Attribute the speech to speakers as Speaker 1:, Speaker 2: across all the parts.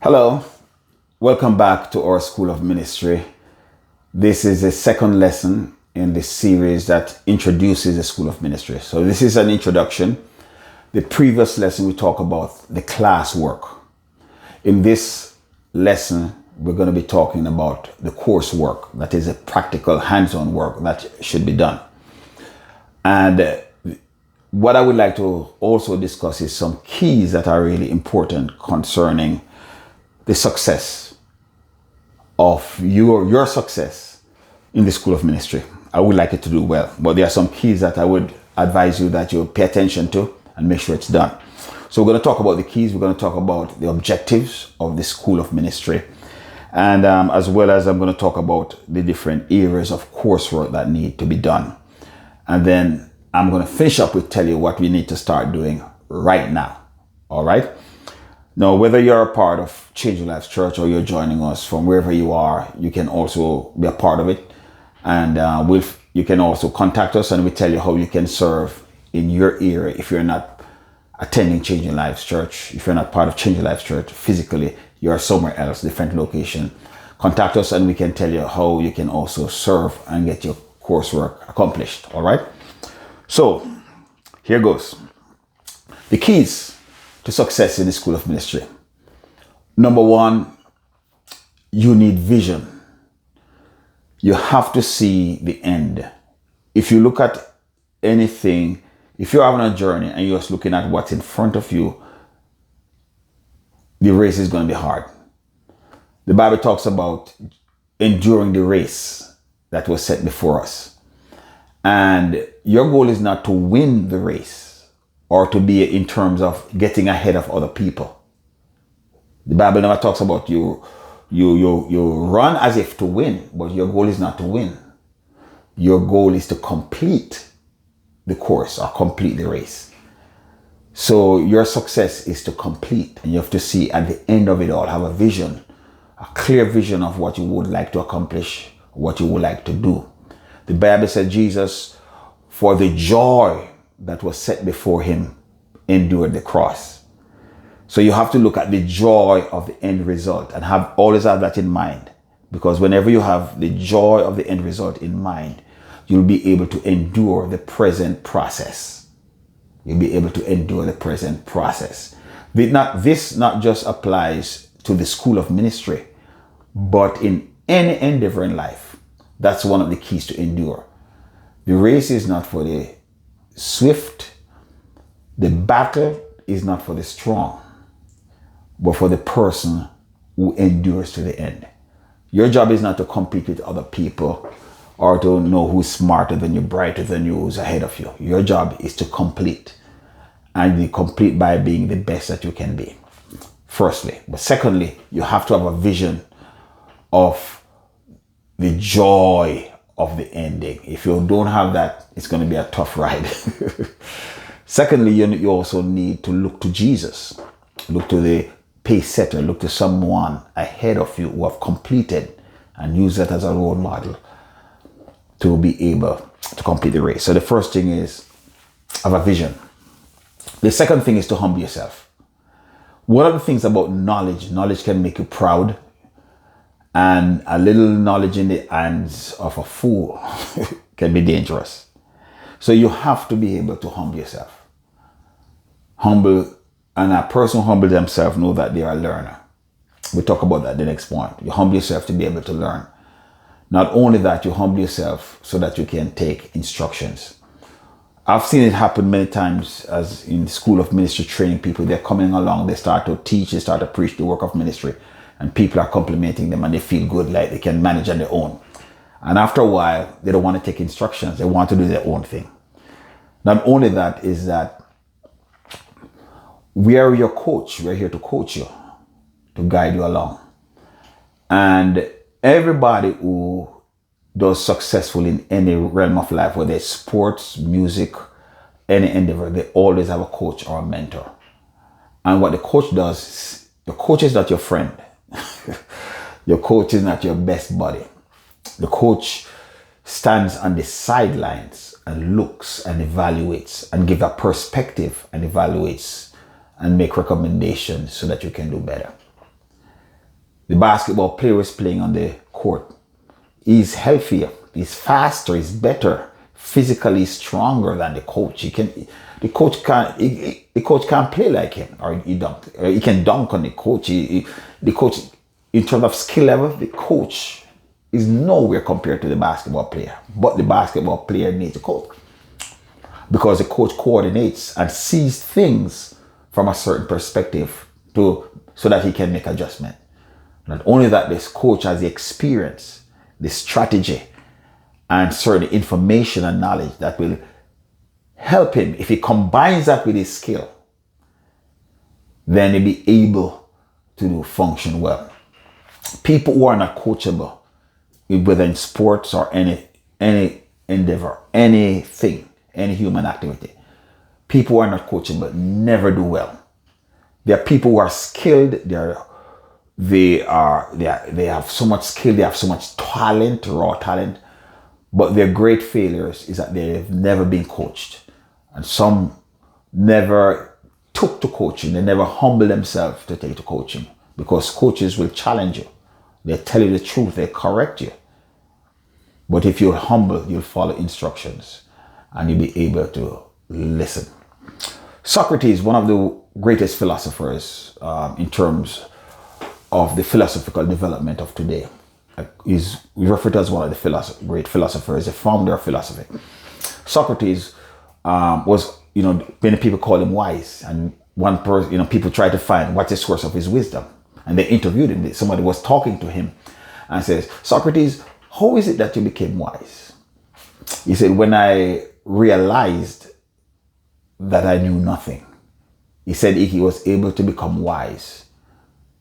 Speaker 1: Hello, welcome back to our School of Ministry. This is the second lesson in this series that introduces the School of Ministry. So this is an introduction. The previous lesson we talked about the class work. In this lesson, we're going to be talking about the coursework. That is a practical hands-on work that should be done. And what I would like to also discuss is some keys that are really important concerning the success of your success in the School of Ministry. I would like it to do well, but there are some keys that I would advise you that you pay attention to and make sure it's done. So we're going to talk about the keys. We're going to talk about the objectives of the School of Ministry. And as well as I'm going to talk about the different areas of coursework that need to be done. And then I'm going to finish up with tell you what we need to start doing right now. All right. Now, whether you're a part of Change Your Lives Church or you're joining us from wherever you are, you can also be a part of it. And you can also contact us and we tell you how you can serve in your area if you're not attending Change Your Lives Church. If you're not part of Change Your Lives Church physically, you're somewhere else, different location. Contact us and we can tell you how you can also serve and get your coursework accomplished. All right. So here goes. The keys to success in the School of Ministry. Number one, you need vision. You have to see the end. If you look at anything, if you're having a journey and you're just looking at what's in front of you, the race is going to be hard. The Bible talks about enduring the race that was set before us. And your goal is not to win the race or to be in terms of getting ahead of other people. The Bible never talks about you run as if to win, but your goal is not to win. Your goal is to complete the course or complete the race. So your success is to complete, and you have to see at the end of it all, have a vision, a clear vision of what you would like to accomplish, what you would like to do. The Bible said Jesus, for the joy that was set before him, endured the cross. So you have to look at the joy of the end result and always have that in mind. Because whenever you have the joy of the end result in mind, you'll be able to endure the present process. You'll be able to endure the present process. This not just applies to the School of Ministry, but in any endeavor in life. That's one of the keys to endure. The race is not for the swift. The battle is not for the strong, but for the person who endures to the end. Your job is not to compete with other people or to know who's smarter than you, brighter than you, who's ahead of you. Your job is to complete, and you complete by being the best that you can be, firstly. But secondly, you have to have a vision of the joy of the ending. If you don't have that, it's going to be a tough ride. Secondly, you also need to look to Jesus. Look to the pace setter. Look to someone ahead of you who have completed, and use that as a role model to be able to complete the race. So the first thing is have a vision. The second thing is to humble yourself. One of the things about knowledge can make you proud. And a little knowledge in the hands of a fool can be dangerous. So you have to be able to humble yourself. And a person who humbles themselves know that they are a learner. We'll talk about that the next point. You humble yourself to be able to learn. Not only that, you humble yourself so that you can take instructions. I've seen it happen many times as in the School of Ministry training people. They're coming along, they start to teach, they start to preach the work of ministry. And people are complimenting them and they feel good, like they can manage on their own. And after a while, they don't want to take instructions. They want to do their own thing. Not only that, is that we are your coach. We're here to coach you, to guide you along. And everybody who does successful in any realm of life, whether it's sports, music, any endeavor, they always have a coach or a mentor. And what the coach does, the coach is not your friend. Your coach is not your best buddy. The coach stands on the sidelines and looks and evaluates and gives a perspective and evaluates and make recommendations so that you can do better. the basketball player is playing on the court. He's healthier, he's faster, he's better, physically stronger than the coach. The coach can't play like him, or he can dunk on the coach. The coach, in terms of skill level, the coach is nowhere compared to the basketball player. But the basketball player needs a coach, because the coach coordinates and sees things from a certain perspective so that he can make adjustment. Not only that, this coach has the experience, the strategy, and certain information and knowledge that will help him. If he combines that with his skill, then he'll be able to function well. People who are not coachable, whether in sports or any endeavor, anything, any human activity, people who are not coachable never do well. There are people who are skilled, they have so much skill, they have so much talent, raw talent, but their great failures is that they've never been coached. And some never took to coaching. They never humble themselves to take to coaching, because coaches will challenge you. They tell you the truth. They correct you. But if you're humble, you'll follow instructions and you'll be able to listen. Socrates, one of the greatest philosophers in terms of the philosophical development of today, is referred to as one of the great philosophers, the founder of philosophy. Socrates was, many people call him wise, and one person, people try to find what's the source of his wisdom, and they interviewed him. Somebody was talking to him and says, "Socrates, how is it that you became wise?" He said, "When I realized that I knew nothing." He said he was able to become wise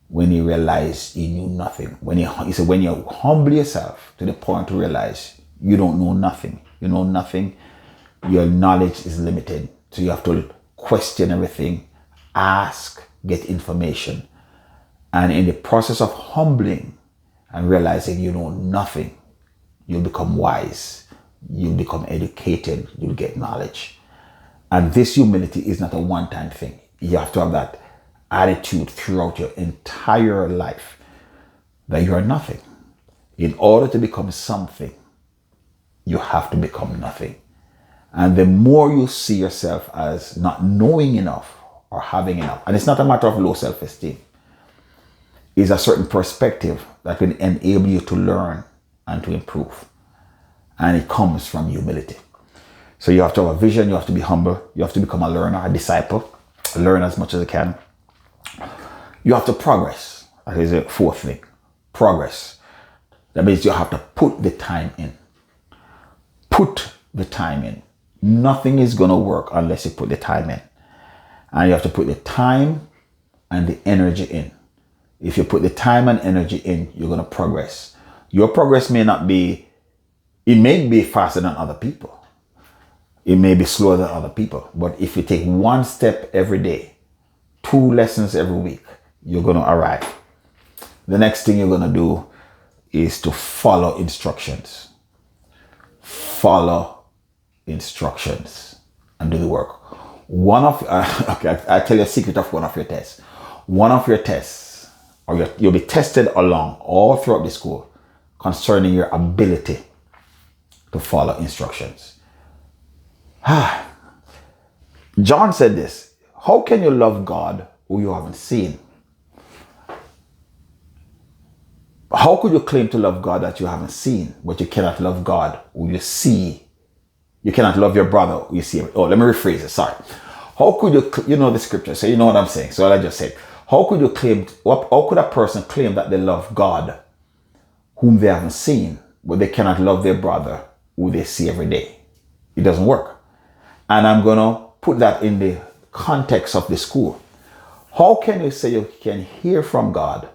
Speaker 1: when he realized he knew nothing. He said, when you humble yourself to the point to realize you don't know nothing, your knowledge is limited. So you have to question everything, ask, get information. And in the process of humbling and realizing you know nothing, you'll become wise, you'll become educated, you'll get knowledge. And this humility is not a one-time thing. You have to have that attitude throughout your entire life, that you are nothing. In order to become something, you have to become nothing. And the more you see yourself as not knowing enough or having enough, and it's not a matter of low self-esteem, it's a certain perspective that will enable you to learn and to improve. And it comes from humility. So you have to have a vision, you have to be humble, you have to become a learner, a disciple, learn as much as you can. You have to progress. That is the fourth thing. Progress. That means you have to put the time in. Put the time in. Nothing is going to work unless you put the time in. And you have to put the time and the energy in. If you put the time and energy in, you're going to progress. Your progress may be faster than other people. It may be slower than other people. But if you take one step every day, 2 lessons every week, you're going to arrive. The next thing you're going to do is to follow instructions. Follow instructions and do the work. I'll tell you a secret of one of your tests. One of your tests, or you'll be tested along all throughout the school concerning your ability to follow instructions. John said this: how can you love God who you haven't seen? How could you claim to love God that you haven't seen, but you cannot love God who you see? You cannot love your brother who you see. Oh, let me rephrase it. Sorry. How could you know the scripture, so you know what I'm saying. So I just said, how could a person claim that they love God whom they haven't seen, but they cannot love their brother who they see every day? It doesn't work. And I'm going to put that in the context of the school. How can you say you can hear from God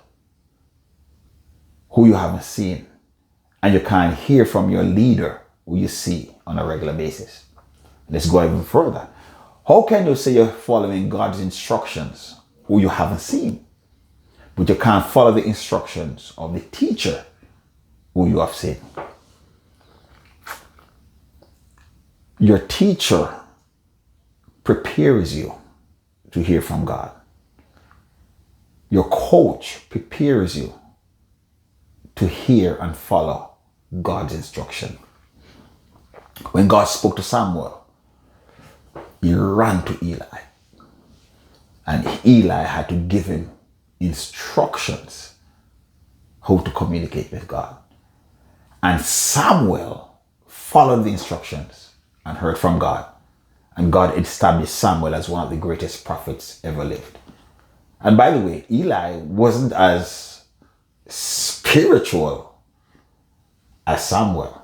Speaker 1: who you haven't seen, and you can't hear from your leader who you see on a regular basis? Let's go even further. How can you say you're following God's instructions who you haven't seen, but you can't follow the instructions of the teacher who you have seen? Your teacher prepares you to hear from God. Your coach prepares you to hear and follow God's instruction. When God spoke to Samuel, he ran to Eli. And Eli had to give him instructions how to communicate with God. And Samuel followed the instructions and heard from God. And God established Samuel as one of the greatest prophets ever lived. And by the way, Eli wasn't as spiritual as Samuel.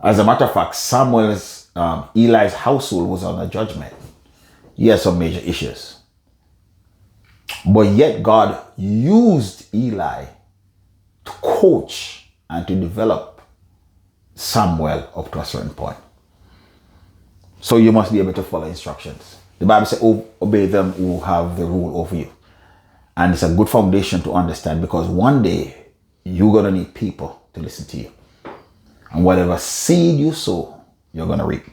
Speaker 1: As a matter of fact, Eli's household was under judgment. He had some major issues. But yet God used Eli to coach and to develop Samuel up to a certain point. So you must be able to follow instructions. The Bible says, obey them who have the rule over you. And it's a good foundation to understand, because one day you're going to need people to listen to you. And whatever seed you sow, you're going to reap.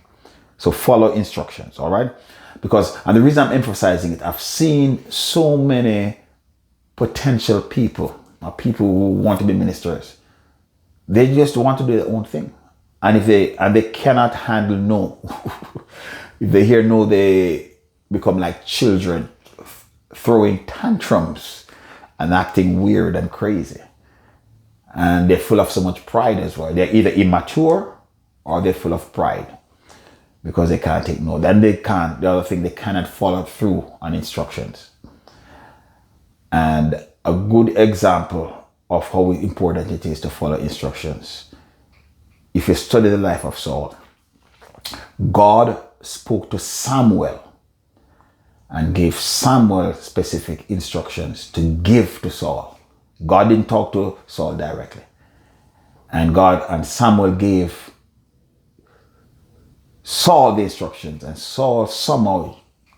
Speaker 1: So follow instructions, all right? And the reason I'm emphasizing it, I've seen so many potential people, or people who want to be ministers. They just want to do their own thing. And they cannot handle no. If they hear no, they become like children throwing tantrums and acting weird and crazy. And they're full of so much pride as well. They're either immature or they're full of pride because they can't take no. Then the other thing, they cannot follow through on instructions. And a good example of how important it is to follow instructions. If you study the life of Saul, God spoke to Samuel and gave Samuel specific instructions to give to Saul. God didn't talk to Saul directly. And Samuel gave Saul the instructions, and Saul somehow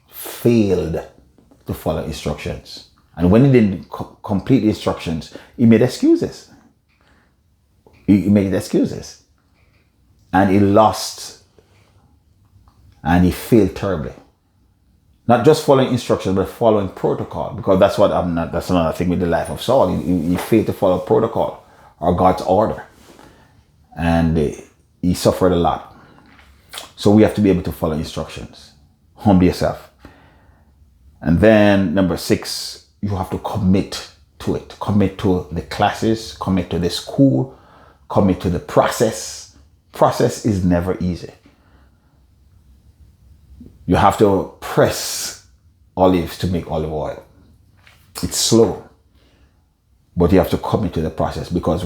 Speaker 1: failed to follow instructions. And when he didn't complete the instructions, he made excuses. He made excuses. And he lost. And he failed terribly. Not just following instructions, but following protocol. Because that's another thing with the life of Saul. He failed to follow protocol or God's order. And he suffered a lot. So we have to be able to follow instructions. Humble yourself. And then number 6, you have to commit to it. Commit to the classes, commit to the school, commit to the process. Process is never easy. You have to press olives to make olive oil. It's slow, but you have to commit to the process, because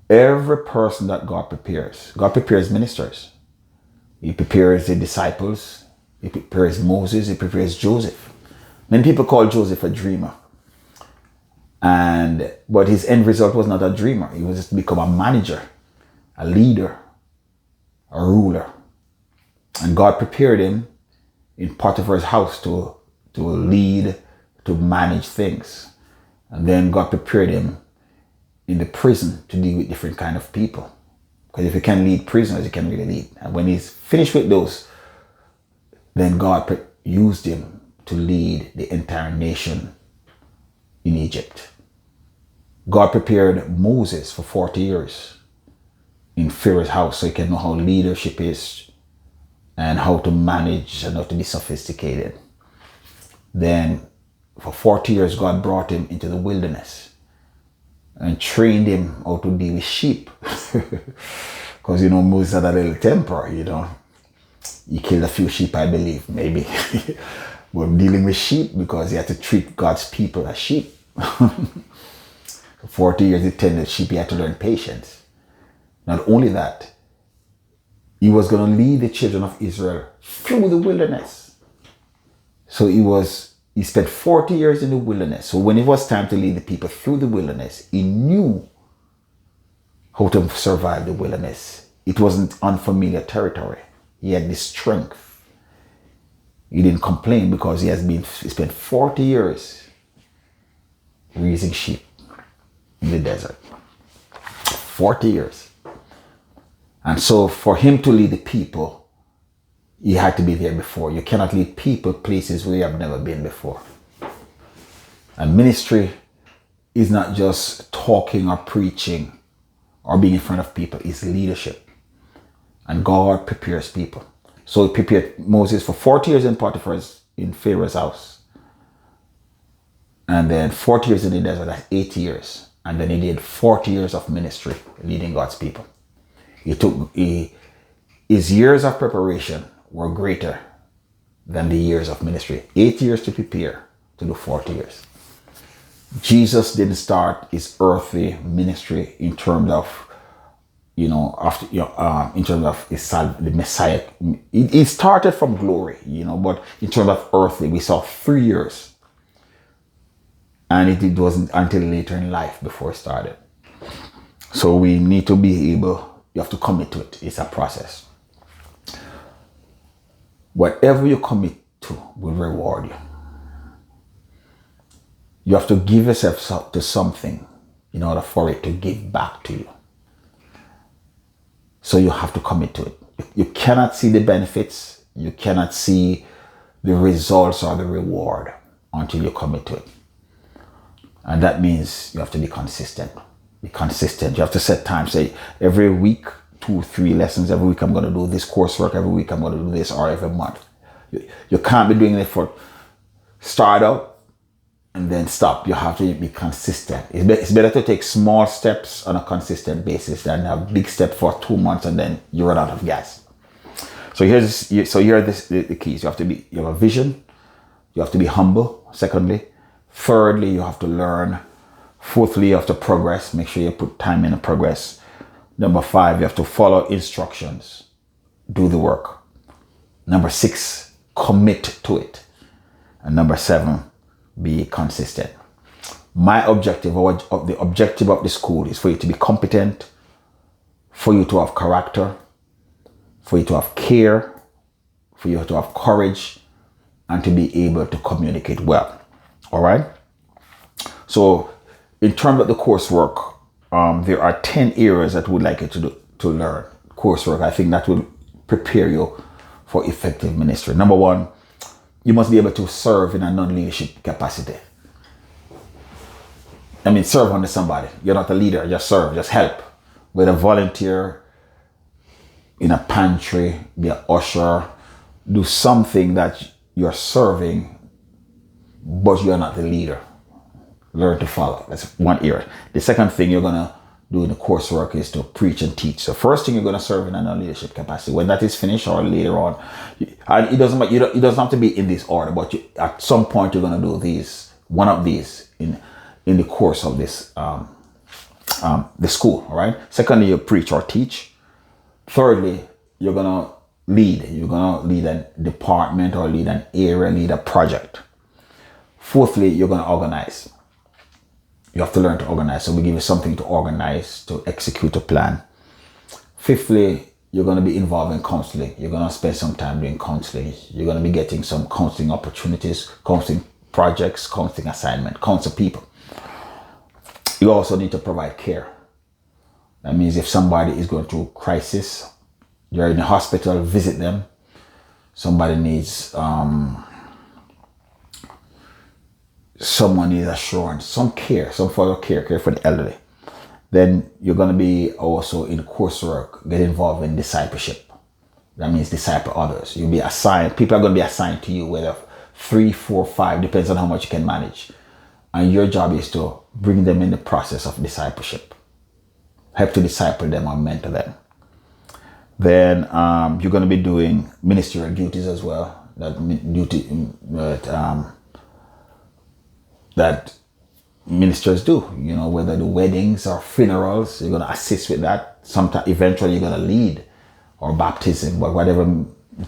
Speaker 1: every person that God prepares ministers. He prepares the disciples. He prepares Moses. He prepares Joseph. Many people call Joseph a dreamer. But his end result was not a dreamer. He was just to become a manager, a leader, a ruler. And God prepared him in Potiphar's house to lead, to manage things. And then God prepared him in the prison to deal with different kind of people. Because if you can lead prisoners, you can really lead. And when he's finished with those, then God used him to lead the entire nation in Egypt. God prepared Moses for 40 years in Pharaoh's house so he can know how leadership is and how to manage and how to be sophisticated. Then for 40 years, God brought him into the wilderness and trained him how to deal with sheep. Because, Moses had a little temper, He killed a few sheep, I believe, maybe. But dealing with sheep, because he had to treat God's people as sheep. For 40 years he tended sheep, he had to learn patience. Not only that, he was going to lead the children of Israel through the wilderness. So he spent 40 years in the wilderness. So when it was time to lead the people through the wilderness, he knew how to survive the wilderness. It wasn't unfamiliar territory. He had the strength. He didn't complain because he spent 40 years raising sheep in the desert. 40 years. And so for him to lead the people, he had to be there before. You cannot lead people places where you have never been before. And ministry is not just talking or preaching or being in front of people is leadership. And God prepares people. So he prepared Moses for 40 years in Pharaoh's house. And then 40 years in the desert, that's 80 years. And then he did 40 years of ministry leading God's people. His years of preparation were greater than the years of ministry. 8 years to prepare to do 40 years. Jesus didn't start his earthly ministry in terms of, in terms of the Messiah. He started from glory, but in terms of earthly, we saw 3 years. And it wasn't until later in life before it started. So we need to be able, you have to commit to it. It's a process. Whatever you commit to will reward you. You have to give yourself to something in order for it to give back to you. So you have to commit to it. You cannot see the benefits. You cannot see the results or the reward until you commit to it. And that means you have to be consistent. Be consistent. You have to set time. Say every week, 2-3 lessons. Every week I'm going to do this coursework. Every week I'm going to do this, or every month. You can't be doing it for start out and then stop. You have to be consistent. It's better to take small steps on a consistent basis than a big step for 2 months and then you run out of gas. So here are the keys. You have a vision. You have to be humble. Secondly. Thirdly, you have to learn. Fourthly, you have to progress. Make sure you put time in the progress. Number 5, you have to follow instructions. Do the work. Number 6, commit to it. And number 7, be consistent. My objective, or the objective of the school, is for you to be competent, for you to have character, for you to have care, for you to have courage, and to be able to communicate well. All right. So in terms of the coursework, there are 10 areas that we'd like you to learn. Coursework, I think that will prepare you for effective ministry. Number 1, you must be able to serve in a non-leadership capacity. I mean, serve under somebody. You're not a leader, just serve, just help. Whether volunteer in a pantry, be an usher, do something that you're serving, but you're not the leader. Learn to follow. That's one area. The second thing you're going to do in the coursework is to preach and teach. So first thing, you're going to serve in a non-leadership capacity. When that is finished or later on, and it doesn't have to be in this order, but at some point you're going to do one of these in the course of this the school. All right. Secondly, you preach or teach. Thirdly, you're going to lead. You're going to lead a department or lead an area, lead a project. Fourthly, you're going to organize. You have to learn to organize. So we give you something to organize, to execute a plan. Fifthly, you're going to be involved in counseling. You're going to spend some time doing counseling. You're going to be getting some counseling opportunities, counseling projects, counseling assignment, counsel people. You also need to provide care. That means if somebody is going through crisis, you're in the hospital, visit them. Somebody needs someone needs assurance, some care, some further care for the elderly. Then you're going to be also in coursework, get involved in discipleship. That means disciple others. You'll be assigned, people are going to be assigned to you, whether 3, 4, 5, depends on how much you can manage. And your job is to bring them in the process of discipleship. Help to disciple them or mentor them. Then you're going to be doing ministerial duties as well. That ministers do, whether the weddings or funerals, you're going to assist with that. Sometimes, eventually, you're going to lead, or baptism, but whatever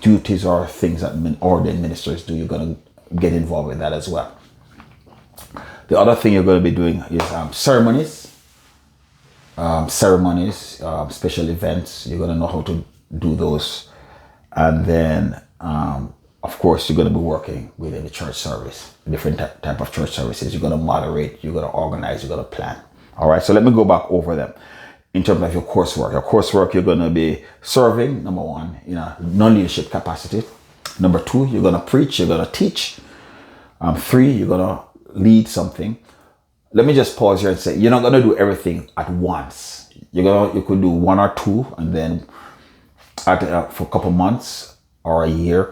Speaker 1: duties or things that ordained ministers do, you're going to get involved with that as well. The other thing you're going to be doing is ceremonies, special events. You're going to know how to do those, and then of course, you're going to be working within the church service, different type of church services. You're going to moderate, you're going to organize, you're going to plan. All right, so let me go back over them. In terms of your coursework, you're going to be serving, number 1, in a non-leadership capacity. Number 2, you're going to preach, you're going to teach. 3, you're going to lead something. let me just pause here and say, you're not going to do everything at once. You could do one or two, and then for a couple months or a year,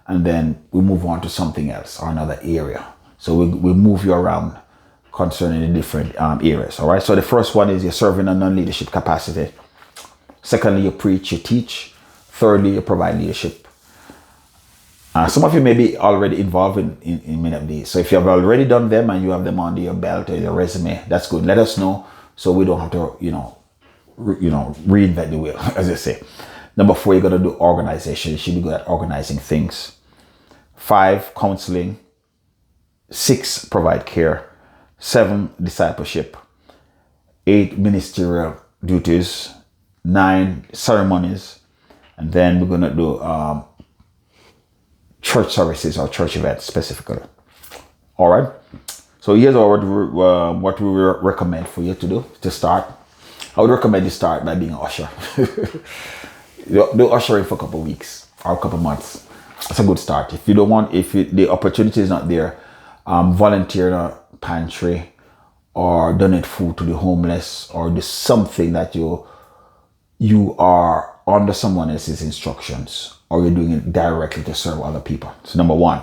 Speaker 1: and then we move on to something else or another area. So we move you around concerning the different areas. All right. So the first one is you're serving a non-leadership capacity. Secondly, you preach, you teach. Thirdly, you provide leadership. Some of you may be already involved in many of these. So if you have already done them and you have them under your belt or your resume, that's good. Let us know so we don't have to, reinvent the wheel, as they say. Number 4, you're going to do organization. You should be good at organizing things. 5, counseling. 6, provide care. 7, discipleship. 8, ministerial duties. 9, ceremonies. And then we're going to do church services or church events specifically. All right. So here's what we recommend for you to do to start. I would recommend you start by being an usher. Do ushering for a couple of weeks or a couple of months. That's a good start. If the opportunity is not there, volunteer in a pantry or donate food to the homeless, or do something that you are under someone else's instructions, or you're doing it directly to serve other people. So number 1.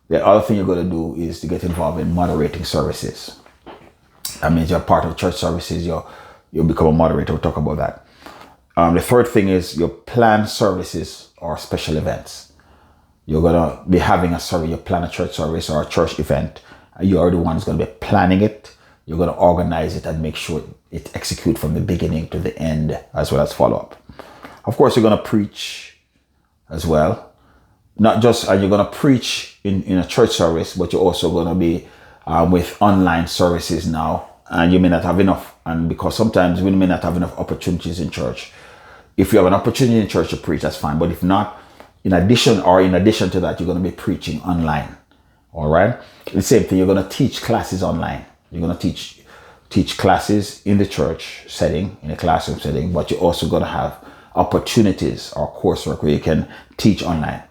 Speaker 1: The other thing you're going to do is to get involved in moderating services. That means you're part of church services, you'll become a moderator. We'll talk about that. The third thing is you plan services or special events. You're going to be having a service, you plan a church service or a church event. You are the one who's going to be planning it. You're going to organize it and make sure it executes from the beginning to the end, as well as follow up. Of course, you're going to preach as well. Not just, and you're going to preach in a church service, but you're also going to be with online services now. And you may not have enough. And because sometimes we may not have enough opportunities in church. If you have an opportunity in church to preach, that's fine. But if not, in addition to that, you're going to be preaching online. All right. The same thing. You're going to teach classes online. You're going to teach classes in the church setting, in a classroom setting, but you're also going to have opportunities or coursework where you can teach online.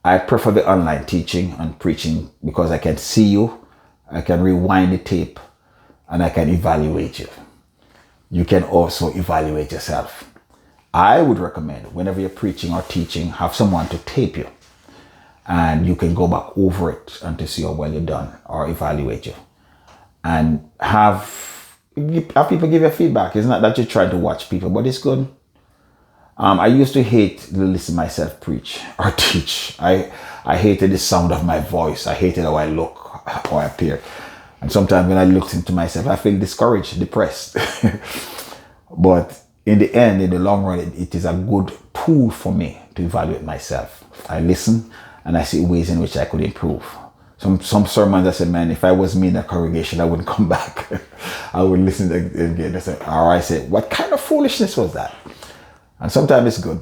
Speaker 1: I prefer the online teaching and preaching because I can see you, I can rewind the tape, and I can evaluate you. You can also evaluate yourself. I would recommend whenever you're preaching or teaching, have someone to tape you, and you can go back over it and to see how well you've done or evaluate you. And have people give you feedback. It's not that you're trying to watch people, but it's good. I used to hate to listen to myself preach or teach. I hated the sound of my voice. I hated how I look, how I appear. And sometimes when I looked into myself, I feel discouraged, depressed. But in the end, in the long run, it is a good tool for me to evaluate myself. I listen and I see ways in which I could improve. Some sermons I said, man, if I was me in a congregation, I wouldn't come back. I would listen again. Or I said, what kind of foolishness was that? And sometimes it's good,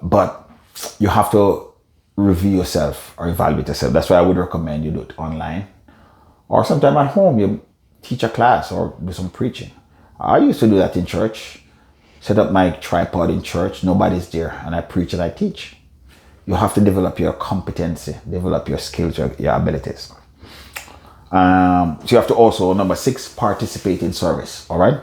Speaker 1: but you have to review yourself or evaluate yourself. That's why I would recommend you do it online, or sometime at home. You teach a class or do some preaching. I used to do that in church. Set up my tripod in church. Nobody's there, and I preach and I teach. You have to develop your competency, develop your skills, your abilities. So you have to also, number 6, participate in service. All right.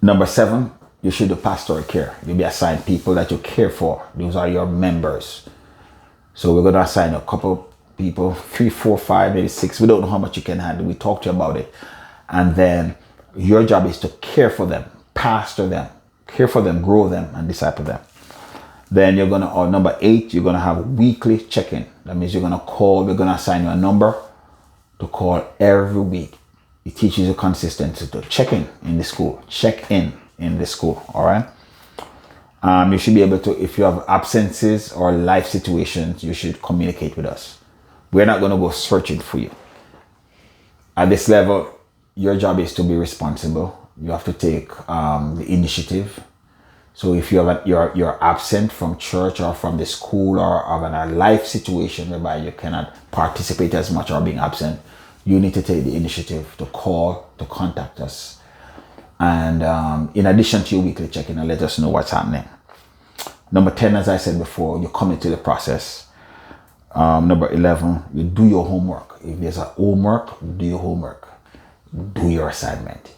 Speaker 1: Number 7, you should do pastoral care. You'll be assigned people that you care for. Those are your members. So we're going to assign a couple people, 3, 4, 5, maybe 6. We don't know how much you can handle. We talk to you about it. And then your job is to care for them, pastor them, care for them, grow them, and disciple them. Then you're going to, number 8, you're going to have weekly check-in. That means you're going to call, we're going to assign you a number to call every week. It teaches you consistency to check in the school, check in the school. All right. You should be able to, if you have absences or life situations, you should communicate with us. We're not going to go searching for you. At this level, your job is to be responsible. You have to take the initiative. So if you're absent from church or from the school or of a life situation whereby you cannot participate as much or being absent, you need to take the initiative to call, to contact us. And in addition to your weekly check-in, and let us know what's happening. Number 10, as I said before, you commit to the process. Number 11, you do your homework. If there's a homework, do your homework. Do your assignment.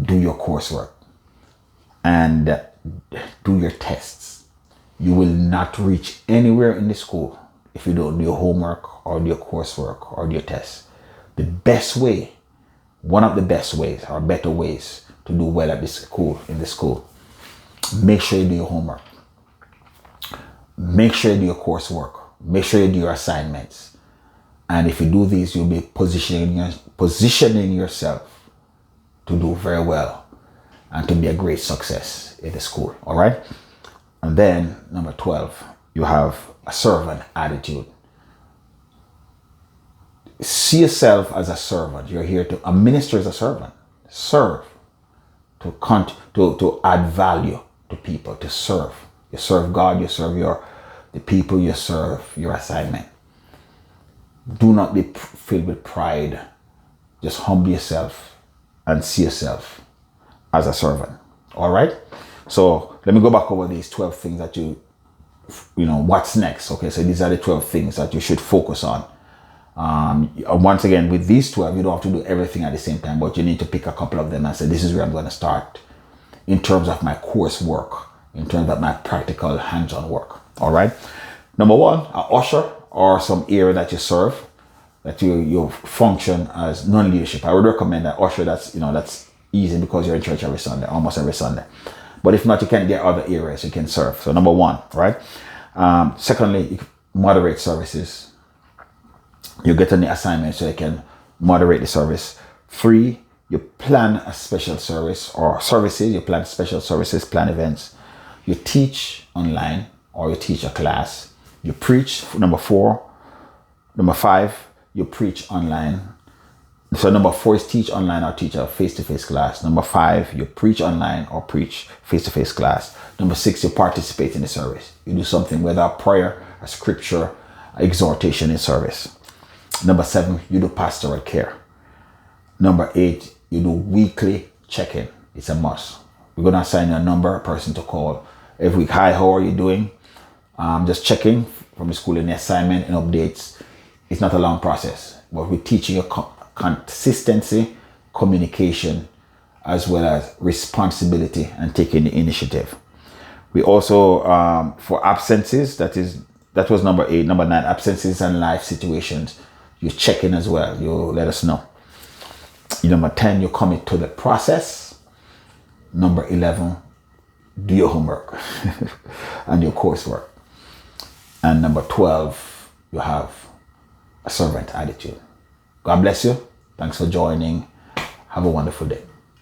Speaker 1: Do your coursework. And do your tests. You will not reach anywhere in the school if you don't do your homework or do your coursework or do your tests. The best way, one of the best ways or better ways to do well at this school, in the school, make sure you do your homework. Make sure you do your coursework. Make sure you do your assignments. And if you do these, you'll be positioning yourself to do very well and to be a great success in the school. All right. And then number 12, you have a servant attitude. See yourself as a servant. You're here to, a minister is a servant. Serve. To add value to people, to serve. You serve God, you serve the people, you serve your assignment. Do not be filled with pride. Just humble yourself and see yourself as a servant. All right. So let me go back over these 12 things that what's next. Okay. So these are the 12 things that you should focus on. Once again, with these 12, you don't have to do everything at the same time, but you need to pick a couple of them and say, this is where I'm going to start in terms of my coursework, in terms of my practical hands-on work. All right. Number 1, an usher or some area that you serve, that you function as non-leadership. I would recommend that usher. That's easy because you're in church every Sunday, almost every Sunday. But if not, you can get other areas you can serve. So number 1, right? Secondly, you moderate services. You get on the assignment so you can moderate the service. 3, you plan a special service or services. You plan special services, plan events. You teach online or you teach a class. You preach, number 4. Number 5, you preach online. So number 4 is teach online or teach a face-to-face class. Number 5, you preach online or preach face-to-face class. Number 6, you participate in the service. You do something, whether a prayer, a scripture, exhortation in service. Number 7, you do pastoral care. Number 8, you do weekly check-in. It's a must. We're going to assign you a person to call every week. Hi, how are you doing? Just checking from the school and the assignment and updates. It's not a long process, but we're teaching you consistency, communication, as well as responsibility and taking the initiative. We also, for absences, that was number 8. Number 9, absences and life situations. You check in as well. You let us know. Number 10, you commit to the process. Number 11, do your homework and your coursework. And number 12, you have a servant attitude. God bless you. Thanks for joining. Have a wonderful day.